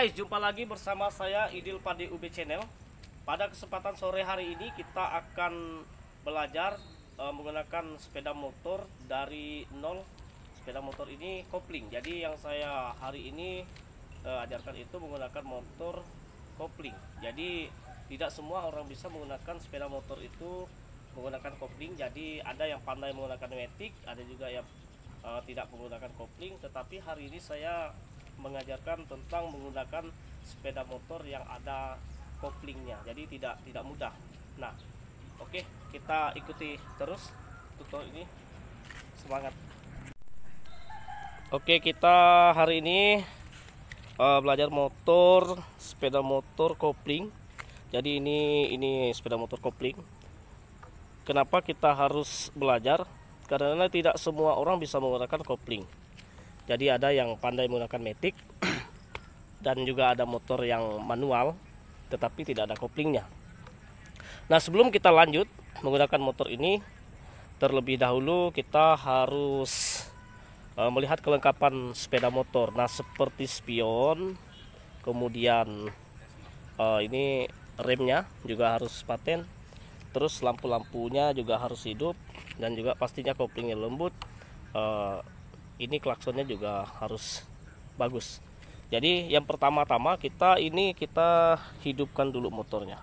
guys, jumpa lagi bersama saya Idil Pade UB Channel. Pada kesempatan sore hari ini kita akan belajar menggunakan sepeda motor dari nol. Sepeda motor ini kopling. Jadi yang saya hari ini ajarkan itu menggunakan motor kopling. Jadi tidak semua orang bisa menggunakan sepeda motor itu menggunakan kopling. Jadi ada yang pandai menggunakan matic, ada juga yang tidak menggunakan kopling. Tetapi hari ini saya mengajarkan tentang menggunakan sepeda motor yang ada koplingnya, jadi tidak mudah. Nah, oke, kita ikuti terus tutorial ini. Semangat. Oke, kita hari ini belajar sepeda motor kopling. Jadi ini sepeda motor kopling. Kenapa kita harus belajar? Karena tidak semua orang bisa menggunakan kopling. Jadi ada yang pandai menggunakan matic dan juga ada motor yang manual tetapi tidak ada koplingnya. Nah, sebelum kita lanjut menggunakan motor ini, terlebih dahulu kita harus melihat kelengkapan sepeda motor. Nah, seperti spion, kemudian ini remnya juga harus paten, terus lampu-lampunya juga harus hidup, dan juga pastinya koplingnya lembut. Ini klaksonnya juga harus bagus. Jadi yang pertama-tama kita hidupkan dulu motornya.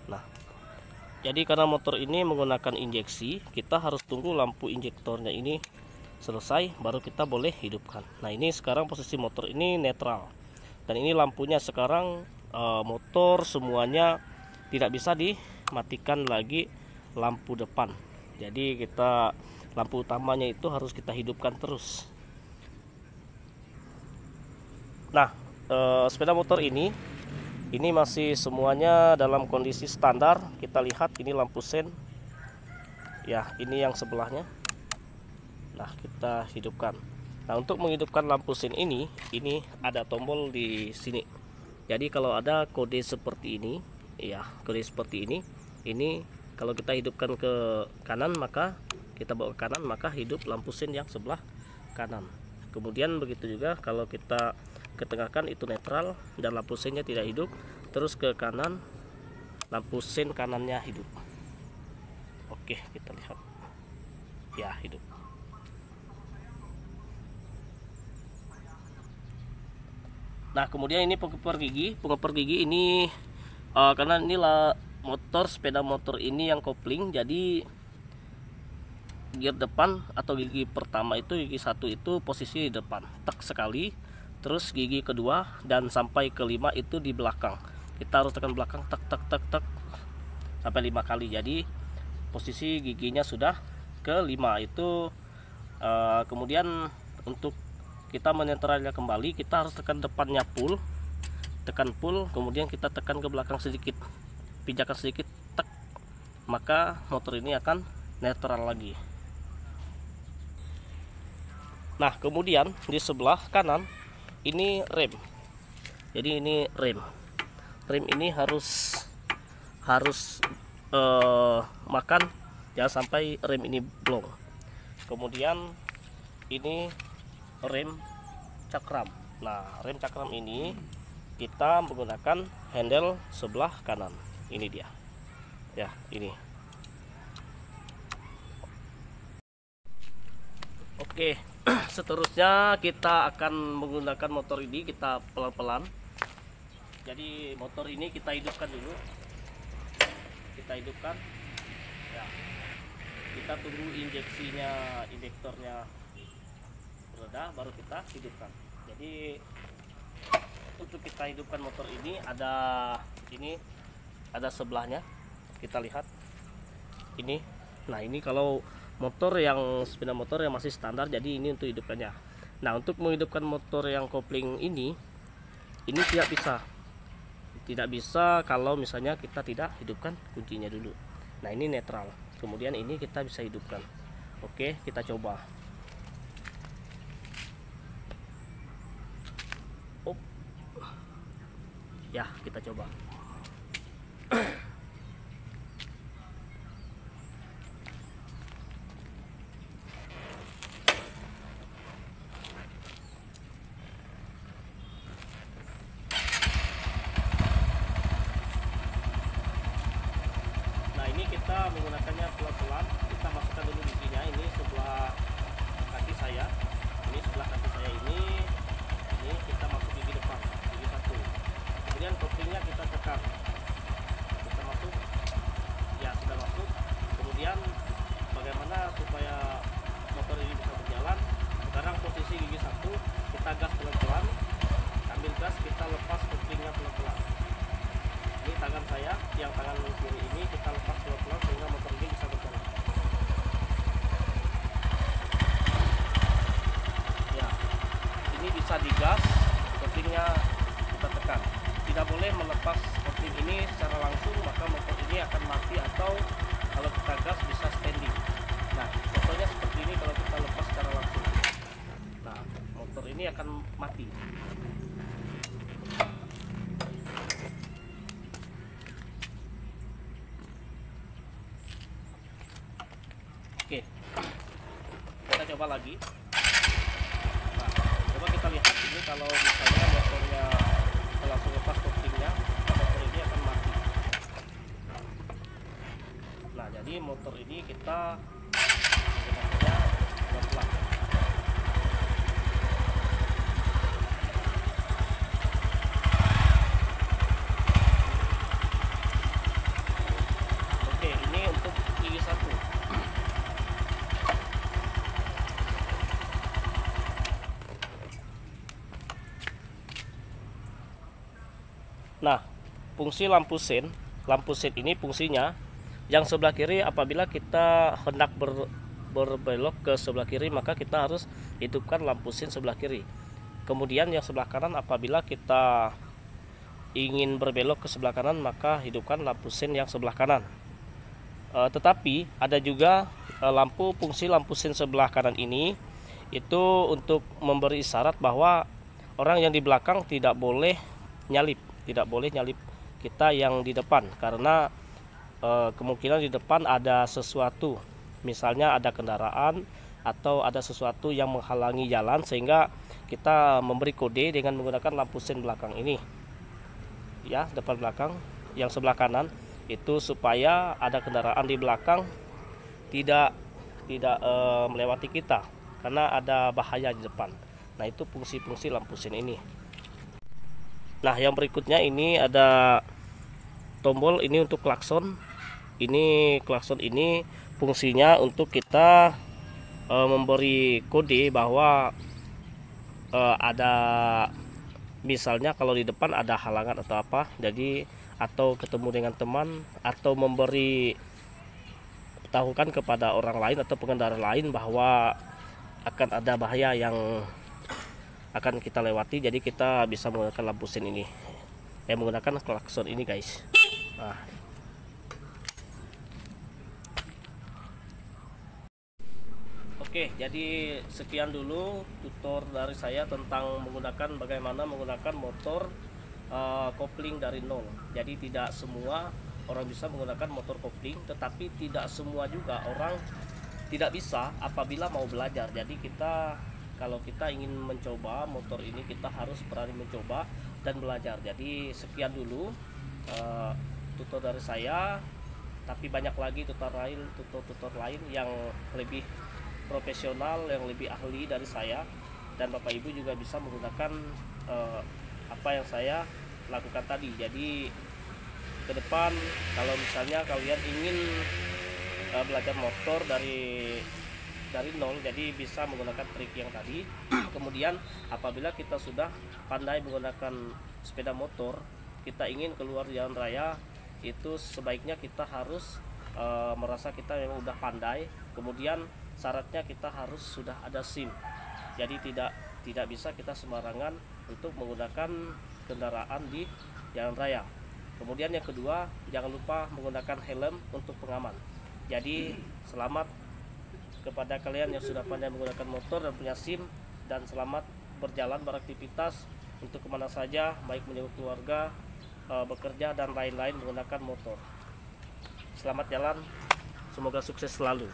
Nah, jadi karena motor ini menggunakan injeksi, kita harus tunggu lampu injektornya ini selesai baru kita boleh hidupkan. Nah, ini sekarang posisi motor ini netral, dan ini lampunya sekarang motor semuanya tidak bisa dimatikan lagi lampu depan. Jadi lampu utamanya itu harus kita hidupkan terus. Nah, sepeda motor ini masih semuanya dalam kondisi standar. Kita lihat ini lampu sen. Ya, ini yang sebelahnya. Nah, kita hidupkan. Nah, untuk menghidupkan lampu sen ini ada tombol di sini. Jadi kalau ada kode seperti ini, ya, kode seperti ini kalau kita hidupkan ke kanan, maka kita bawa ke kanan, maka hidup lampu sen yang sebelah kanan. Kemudian begitu juga kalau kita ketengahkan itu netral dan lampu sennya tidak hidup, terus ke kanan lampu sen kanannya hidup. Oke, kita lihat. Ya, hidup. Nah, kemudian ini pengepar gigi ini karena inilah sepeda motor ini yang kopling, jadi gear depan atau gigi pertama itu, gigi 1 itu posisi di depan, tek sekali. Terus gigi kedua dan sampai kelima itu di belakang. Kita harus tekan belakang tek tek tek tek sampai 5 kali. Jadi posisi giginya sudah kelima itu. Kemudian untuk kita menetralnya kembali, kita harus tekan depannya full, tekan full, kemudian kita tekan ke belakang sedikit, pijakan sedikit, tek, maka motor ini akan netral lagi. Nah, kemudian di sebelah kanan ini rem. Jadi ini rem ini harus makan, jangan sampai rem ini blong. Kemudian ini rem cakram. Nah, rem cakram ini kita menggunakan handle sebelah kanan. Ini dia. Ya, ini. Oke, seterusnya kita akan menggunakan motor ini, kita pelan-pelan. Jadi motor ini kita hidupkan dulu. Kita hidupkan. Ya. Kita tunggu injektornya reda baru kita hidupkan. Jadi untuk kita hidupkan motor ini ada sebelahnya. Kita lihat. Ini. Nah, ini kalau sepeda motor yang masih standar, jadi ini untuk hidupkannya. Nah, untuk menghidupkan motor yang kopling ini tidak bisa kalau misalnya kita tidak hidupkan kuncinya dulu. Nah, ini netral, kemudian ini kita bisa hidupkan. Oke, kita coba. Ya, kita coba. kita menggunakannya pelan-pelan. Kita masukkan dulu giginya, ini sebelah kaki saya. Ini sebelah kaki saya ini kita masuk gigi depan, gigi satu. Kemudian koplingnya kita tekan. Kita masuk. Ya, sudah masuk. Kemudian bagaimana supaya motor ini bisa berjalan? Sekarang posisi gigi satu, kita gas pelan-pelan. Ambil gas, kita lepas koplingnya pelan-pelan. Ini tangan saya, yang tangan kiri ini kita lepas pelan-pelan sehingga motor ini bisa berjalan. Ya, ini bisa digas, koplingnya kita tekan. Tidak boleh melepas kopling ini secara langsung, maka motor ini akan mati, atau kalau kita gas bisa standing. Nah, contohnya seperti ini kalau kita lepas secara langsung. Nah, motor ini akan mati. Oke, kita coba lagi. Nah, coba kita lihat ini kalau misalnya motornya kita langsung lepas koplingnya, motor ini akan mati. Nah, jadi motor ini kita menggunakannya pelan-pelan. Oke, ini untuk gigi satu. Nah, fungsi lampu sen ini fungsinya yang sebelah kiri, apabila kita hendak berbelok ke sebelah kiri, maka kita harus hidupkan lampu sen sebelah kiri. Kemudian yang sebelah kanan, apabila kita ingin berbelok ke sebelah kanan, maka hidupkan lampu sen yang sebelah kanan. Tetapi ada juga fungsi lampu sen sebelah kanan ini itu untuk memberi isyarat bahwa orang yang di belakang tidak boleh nyalip kita yang di depan, karena kemungkinan di depan ada sesuatu, misalnya ada kendaraan atau ada sesuatu yang menghalangi jalan, sehingga kita memberi kode dengan menggunakan lampu sen belakang ini, ya, depan belakang yang sebelah kanan itu, supaya ada kendaraan di belakang tidak melewati kita karena ada bahaya di depan. Nah, itu fungsi-fungsi lampu sen ini. Nah, yang berikutnya ini ada tombol ini untuk klakson. Ini klakson ini fungsinya untuk kita memberi kode bahwa ada, misalnya kalau di depan ada halangan atau apa, jadi atau ketemu dengan teman, atau memberi tahukan kepada orang lain atau pengendara lain bahwa akan ada bahaya yang akan kita lewati, jadi kita bisa menggunakan lampu sen ini, menggunakan klakson ini, guys. Nah, oke, jadi sekian dulu tutor dari saya tentang bagaimana menggunakan motor kopling dari nol. Jadi tidak semua orang bisa menggunakan motor kopling, tetapi tidak semua juga orang tidak bisa apabila mau belajar. Jadi kalau kita ingin mencoba motor ini, kita harus berani mencoba dan belajar. Jadi sekian dulu tutor dari saya, tapi banyak lagi tutor lain yang lebih profesional, yang lebih ahli dari saya, dan Bapak Ibu juga bisa menggunakan apa yang saya lakukan tadi. Jadi ke depan kalau misalnya kalian ingin belajar motor dari nol, jadi bisa menggunakan trik yang tadi. Kemudian apabila kita sudah pandai menggunakan sepeda motor, kita ingin keluar jalan raya, itu sebaiknya kita harus merasa kita memang udah pandai. Kemudian syaratnya kita harus sudah ada SIM. Jadi tidak bisa kita sembarangan untuk menggunakan kendaraan di jalan raya. Kemudian yang kedua, jangan lupa menggunakan helm untuk pengaman. Jadi selamat kepada kalian yang sudah pandai menggunakan motor dan punya SIM, dan selamat berjalan beraktivitas untuk kemana saja, baik menjenguk keluarga, bekerja dan lain-lain menggunakan motor. Selamat jalan, semoga sukses selalu.